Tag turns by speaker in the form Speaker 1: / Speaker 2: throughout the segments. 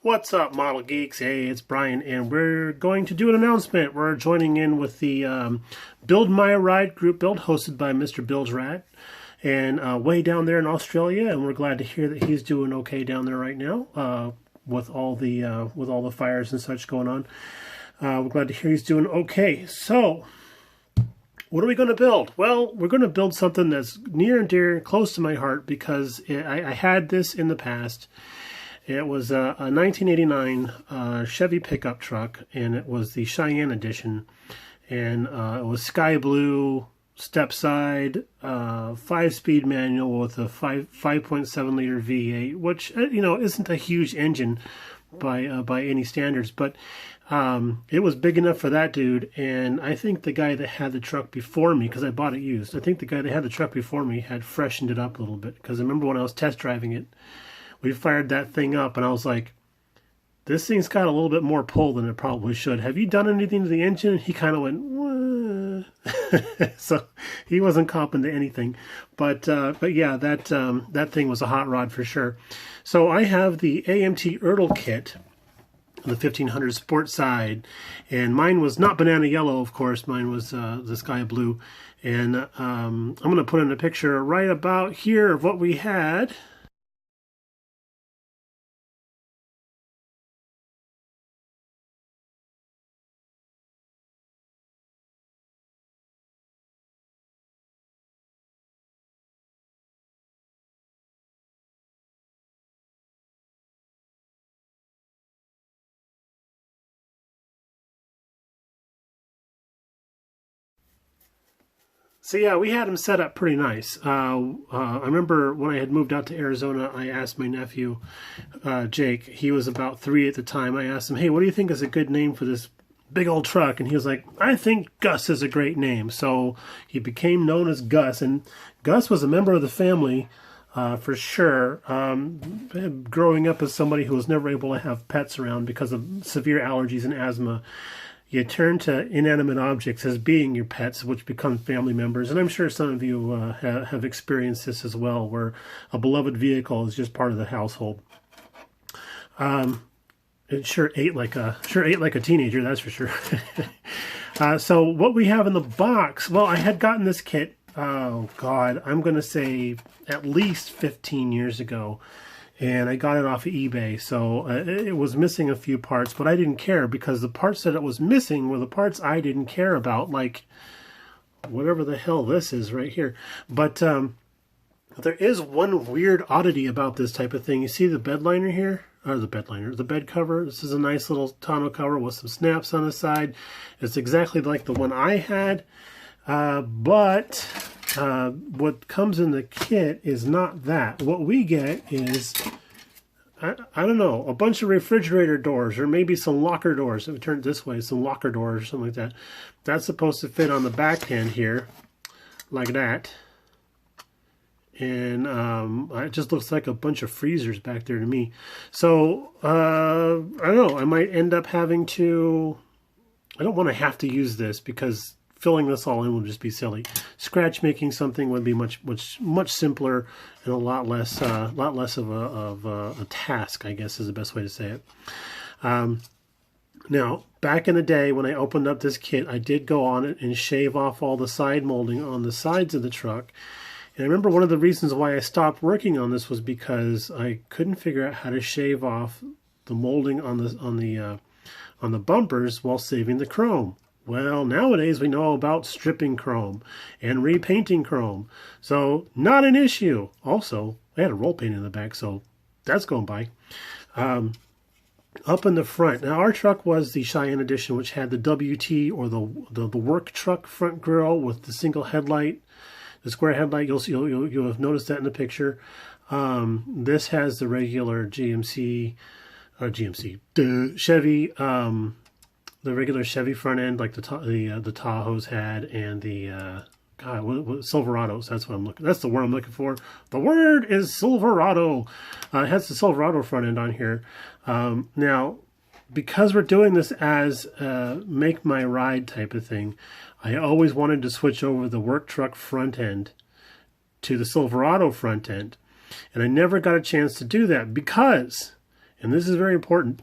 Speaker 1: What's up, Model Geeks? Hey, it's Brian, and we're going to do an announcement. We're joining in with the Build My Ride group build hosted by Mr. Builds Rat, and way down there in Australia. And we're glad to hear that he's doing okay down there right now with all the fires and such going on. We're glad to hear he's doing okay. So, what are we going to build? Well, we're going to build something that's near and dear, close to my heart, because I had this in the past. It was a 1989 Chevy pickup truck, and it was the Cheyenne edition, and it was sky blue, step side, 5-speed manual with a 5.7 liter V8, which isn't a huge engine by any standards, but it was big enough for that dude. And I think the guy that had the truck before me, because I bought it used, I think the guy that had the truck before me had freshened it up a little bit, because I remember when I was test driving it, we fired that thing up, and I was like, this thing's got a little bit more pull than it probably should. Have you done anything to the engine? He kind of went, what? So he wasn't copping to anything. But yeah, that thing was a hot rod for sure. So I have the AMT Ertl kit, the 1500 sportside, and mine was not banana yellow, of course. Mine was the sky blue. And I'm going to put in a picture right about here of what we had. So yeah, we had him set up pretty nice. I remember when I had moved out to Arizona, I asked my nephew, Jake, he was about 3 at the time, I asked him, hey, what do you think is a good name for this big old truck? And he was like, I think Gus is a great name. So he became known as Gus, and Gus was a member of the family for sure. Growing up as somebody who was never able to have pets around because of severe allergies and asthma, you turn to inanimate objects as being your pets, which become family members. And I'm sure some of you have experienced this as well, where a beloved vehicle is just part of the household. It sure ate like a teenager, that's for sure. So what we have in the box, well, I had gotten this kit, oh God, I'm going to say at least 15 years ago. And I got it off of eBay, so it was missing a few parts, but I didn't care, because the parts that it was missing were the parts I didn't care about, like whatever the hell this is right here. But there is one weird oddity about this type of thing. You see the bed liner here? Or the bed cover. This is a nice little tonneau cover with some snaps on the side. It's exactly like the one I had, but what comes in the kit is not that. What we get is, I don't know, a bunch of refrigerator doors, or maybe some locker doors. If we turn it this way, some locker doors or something like that. That's supposed to fit on the back end here, like that. And it just looks like a bunch of freezers back there to me. So, I don't know, I might end up having to, I don't want to have to use this, because filling this all in would just be silly. Scratch making something would be much simpler and a lot less of a task, I guess is the best way to say it. Now, back in the day when I opened up this kit, I did go on it and shave off all the side molding on the sides of the truck. And I remember one of the reasons why I stopped working on this was because I couldn't figure out how to shave off the molding on the bumpers while saving the chrome. Well, nowadays we know about stripping chrome and repainting chrome, so not an issue. Also, I had a roll paint in the back, so that's going by. Up in the front, now our truck was the Cheyenne edition, which had the WT, or the work truck front grille with the single headlight, the square headlight. You'll have noticed that in the picture. This has the regular Chevy. The regular Chevy front end, like the Tahoes had, and the Silverados. That's what I'm looking. That's the word I'm looking for. The word is Silverado. It has the Silverado front end on here. Now, because we're doing this as make my ride type of thing, I always wanted to switch over the work truck front end to the Silverado front end, and I never got a chance to do that because and this is very important,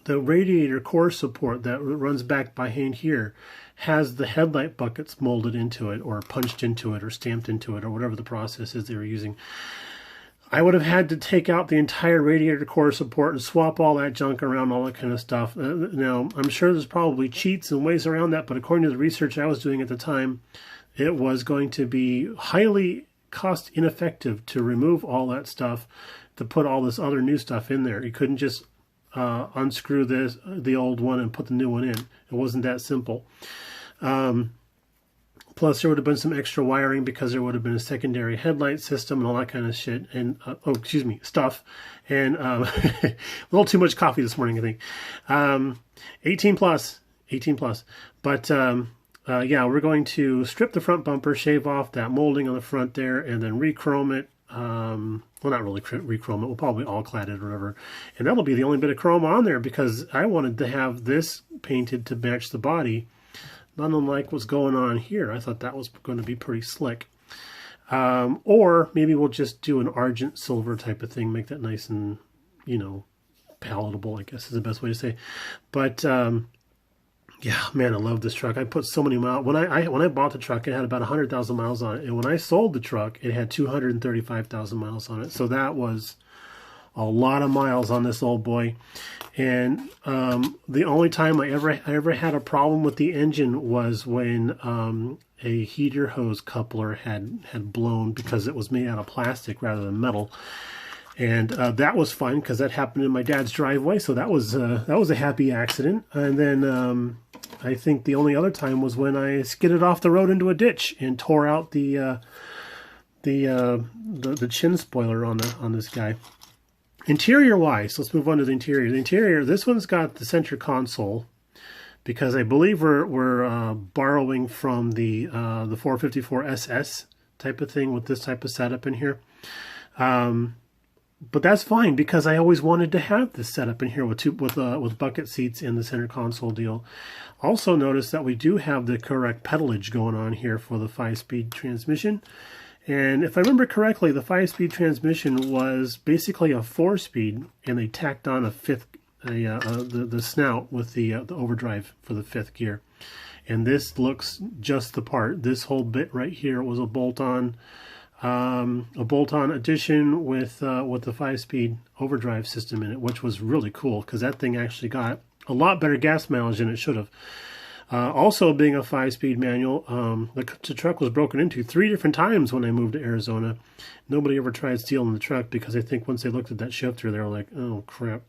Speaker 1: the radiator core support that runs back behind here has the headlight buckets molded into it or punched into it or stamped into it or whatever the process is they were using. I would have had to take out the entire radiator core support and swap all that junk around, all that kind of stuff. Now, I'm sure there's probably cheats and ways around that, but according to the research I was doing at the time, it was going to be highly cost ineffective to remove all that stuff, to put all this other new stuff in there. You couldn't just unscrew the old one and put the new one in. It wasn't that simple. Plus, there would have been some extra wiring because there would have been a secondary headlight system and all that kind of shit. And stuff. And a little too much coffee this morning, I think. 18 plus. But yeah, we're going to strip the front bumper, shave off that molding on the front there, and then re-chrome it. Well, not really re-chrome it. We'll probably all clad it or whatever. And that'll be the only bit of chrome on there because I wanted to have this painted to match the body. Not unlike what's going on here. I thought that was going to be pretty slick. Or maybe we'll just do an argent silver type of thing, make that nice and, palatable, I guess is the best way to say. But yeah, man, I love this truck. I put so many miles. When I bought the truck, it had about 100,000 miles on it. And when I sold the truck, it had 235,000 miles on it. So that was a lot of miles on this old boy. And the only time I ever had a problem with the engine was when a heater hose coupler had blown because it was made out of plastic rather than metal. And that was fine because that happened in my dad's driveway, so that was a happy accident. And then I think the only other time was when I skidded off the road into a ditch and tore out the chin spoiler on this guy. Interior wise, let's move on to the interior. The interior, this one's got the center console because I believe we're borrowing from the 454 SS type of thing with this type of setup in here. But that's fine because I always wanted to have this setup in here with bucket seats in the center console deal. Also notice that we do have the correct pedalage going on here for the 5-speed transmission. And if I remember correctly, the 5-speed transmission was basically a 4-speed, and they tacked on a fifth, the snout with the overdrive for the 5th gear. And this looks just the part. This whole bit right here was a bolt-on addition with the 5-speed overdrive system in it, which was really cool because that thing actually got a lot better gas mileage than it should have. Also, being a 5-speed manual, the truck was broken into 3 different times when I moved to Arizona. Nobody ever tried stealing the truck because I think once they looked at that shifter, they were like, oh, crap.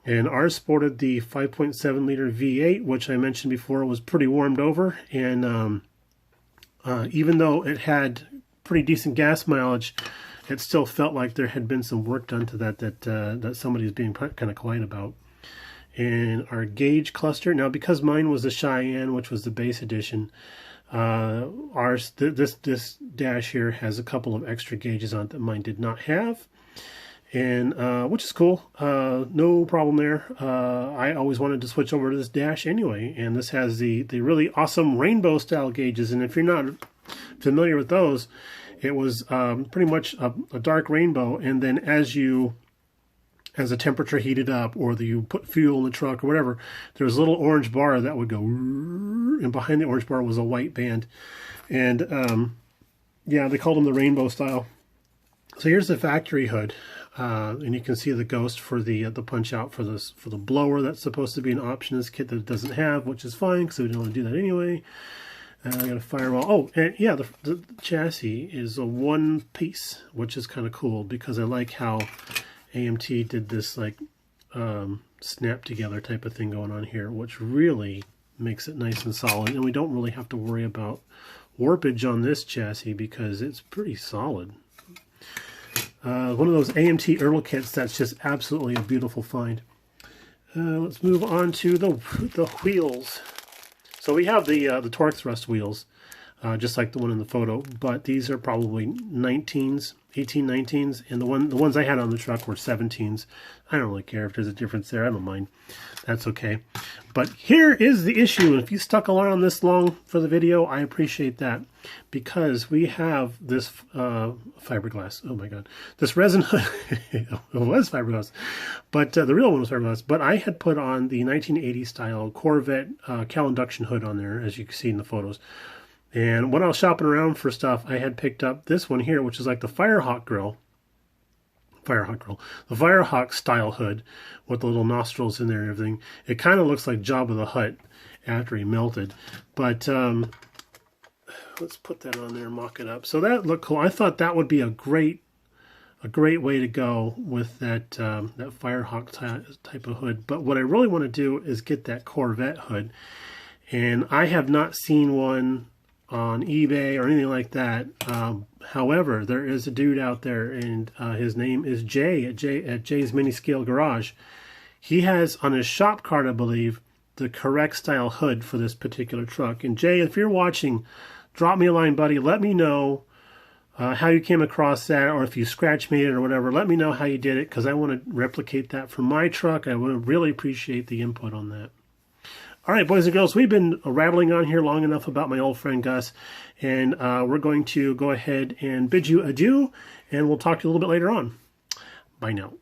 Speaker 1: And ours sported the 5.7 liter V8, which I mentioned before was pretty warmed over. And even though it had pretty decent gas mileage, it still felt like there had been some work done to that somebody's being kind of quiet about. And our gauge cluster, now because mine was the Cheyenne, which was the base edition, this dash here has a couple of extra gauges on it that mine did not have, and which is cool. No problem there. I always wanted to switch over to this dash anyway, and this has the really awesome rainbow style gauges. And if you're not familiar with those, it was pretty much a dark rainbow, and then as the temperature heated up or you put fuel in the truck or whatever, there was a little orange bar that would go, and behind the orange bar was a white band. And yeah, they called them the rainbow style. So here's the factory hood, and you can see the ghost for the punch out for the blower. That's supposed to be an option in this kit that it doesn't have, which is fine because we don't want to do that anyway. I got a firewall. Oh, and yeah, the chassis is a one piece, which is kind of cool because I like how AMT did this like snap together type of thing going on here, which really makes it nice and solid. And we don't really have to worry about warpage on this chassis because it's pretty solid. One of those AMT Earl kits that's just absolutely a beautiful find. Let's move on to the wheels. So we have the torque thrust wheels, just like the one in the photo, but these are probably 19s, 1819s, and the ones I had on the truck were 17s. I don't really care if there's a difference there. I don't mind. That's okay. But here is the issue. If you stuck around this long for the video, I appreciate that, because we have this fiberglass. Oh my God, this resin hood. It was fiberglass, but the real one was fiberglass. But I had put on the 1980 style Corvette cowl induction hood on there, as you can see in the photos. And when I was shopping around for stuff, I had picked up this one here, which is like the Firehawk grill. The Firehawk style hood with the little nostrils in there and everything. It kind of looks like Jabba the Hutt after he melted. But let's put that on there and mock it up. So that looked cool. I thought that would be a great way to go with that that Firehawk type of hood. But what I really want to do is get that Corvette hood, and I have not seen one on eBay or anything like that. However, there is a dude out there, and his name is Jay at Jay's Mini Scale Garage. He has on his shop cart, I believe, the correct style hood for this particular truck. And Jay, if you're watching, drop me a line, buddy. Let me know how you came across that, or if you scratch made it or whatever. Let me know how you did it, because I want to replicate that for my truck. I would really appreciate the input on that. All right, boys and girls, we've been rattling on here long enough about my old friend Gus, and we're going to go ahead and bid you adieu, and we'll talk to you a little bit later on. Bye now.